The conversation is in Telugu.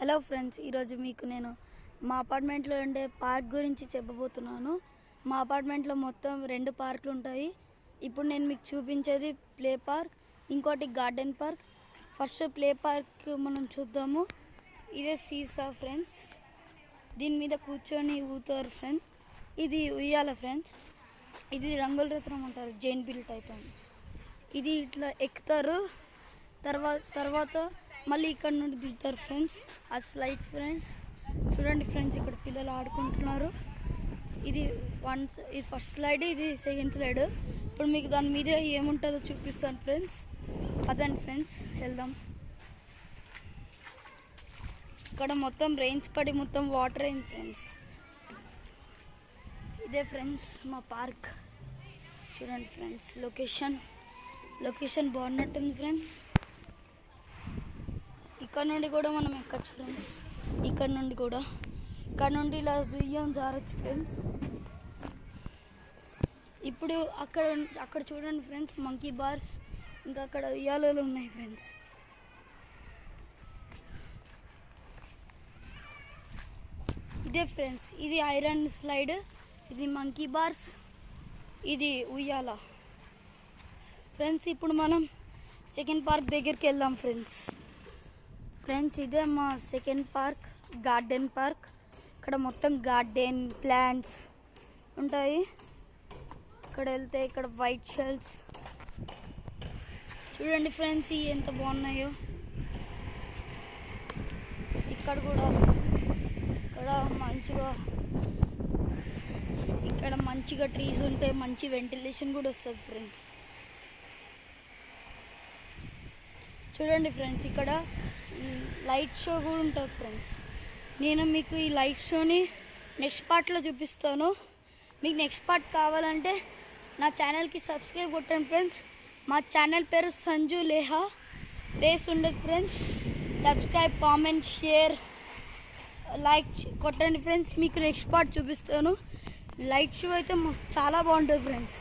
హలో ఫ్రెండ్స్, ఈరోజు మీకు నేను మా అపార్ట్మెంట్లో ఉండే పార్క్ గురించి చెప్పబోతున్నాను. మా అపార్ట్మెంట్లో మొత్తం 2 పార్కులు ఉంటాయి. ఇప్పుడు నేను మీకు చూపించేది ప్లే పార్క్, ఇంకోటి garden park. First play park మనం చూద్దాము. ఇదే సీసా ఫ్రెండ్స్, దీని మీద కూర్చొని ఊతారు ఫ్రెండ్స్. ఇది ఉయ్యాల ఫ్రెండ్స్. ఇది రంగుల రత్నం అంటారు, జైన్ బిల్ టైప్ అని. ఇది ఇట్లా ఎక్కుతారు, తర్వాత మళ్ళీ ఇక్కడ నుండి దిగుతారు ఫ్రెండ్స్. ఆ స్లైడ్స్ ఫ్రెండ్స్ చూడండి ఫ్రెండ్స్, ఇక్కడ పిల్లలు ఆడుకుంటున్నారు. ఇది ఫస్ట్ స్లైడ్, ఇది సెకండ్ స్లైడ్. ఇప్పుడు మీకు దాని మీద ఏముంటుందో చూపిస్తాను ఫ్రెండ్స్. అదండి ఫ్రెండ్స్, వెళ్దాం. ఇక్కడ మొత్తం రెయిన్స్ పడి మొత్తం వాటర్ అయింది ఫ్రెండ్స్. ఇదే ఫ్రెండ్స్ మా పార్క్. చూడండి ఫ్రెండ్స్, లొకేషన్ బాగున్నట్టుంది ఫ్రెండ్స్. ఇక్కడ నుండి కూడా మనం ఎక్కచ్చు ఫ్రెండ్స్. ఇక్కడ నుండి ఇలా జుయ్యం జారచ్చు ఫ్రెండ్స్. ఇప్పుడు అక్కడ చూడండి ఫ్రెండ్స్, మంకీ బార్స్, ఇంకా అక్కడ ఉయ్యాలలు ఉన్నాయి ఫ్రెండ్స్. ఇదే ఫ్రెండ్స్, ఇది ఐరన్ స్లైడ్, ఇది మంకీ బార్స్, ఇది ఉయ్యాల ఫ్రెండ్స్. ఇప్పుడు మనం సెకండ్ పార్క్ దగ్గరికి వెళ్దాం ఫ్రెండ్స్. ఇదే మా సెకండ్ పార్క్, గార్డెన్ పార్క్. ఇక్కడ మొత్తం గార్డెన్ ప్లాంట్స్ ఉంటాయి. ఇక్కడ వెళ్తే ఇక్కడ వైట్ షెల్స్ చూడండి ఫ్రెండ్స్, ఇవి ఎంత బాగున్నాయో. ఇక్కడ మంచిగా ట్రీస్ ఉంటే మంచి వెంటిలేషన్ కూడా వస్తుంది ఫ్రెండ్స్. చూడండి ఫ్రెండ్స్, ఇక్కడ లైట్ షో కూడా ఉంటుంది ఫ్రెండ్స్. నేను మీకు ఈ లైట్ షోని నెక్స్ట్ పార్ట్లో చూపిస్తాను. మీకు నెక్స్ట్ పార్ట్ కావాలంటే నా ఛానల్కి సబ్స్క్రైబ్ కొట్టండి ఫ్రెండ్స్. మా ఛానల్ పేరు సంజు లేహా, స్పేస్ ఉండదు friends. Subscribe, comment, share, like కొట్టండి ఫ్రెండ్స్. మీకు నెక్స్ట్ పార్ట్ చూపిస్తాను. లైట్ షో అయితే చాలా బాగుంటుంది ఫ్రెండ్స్.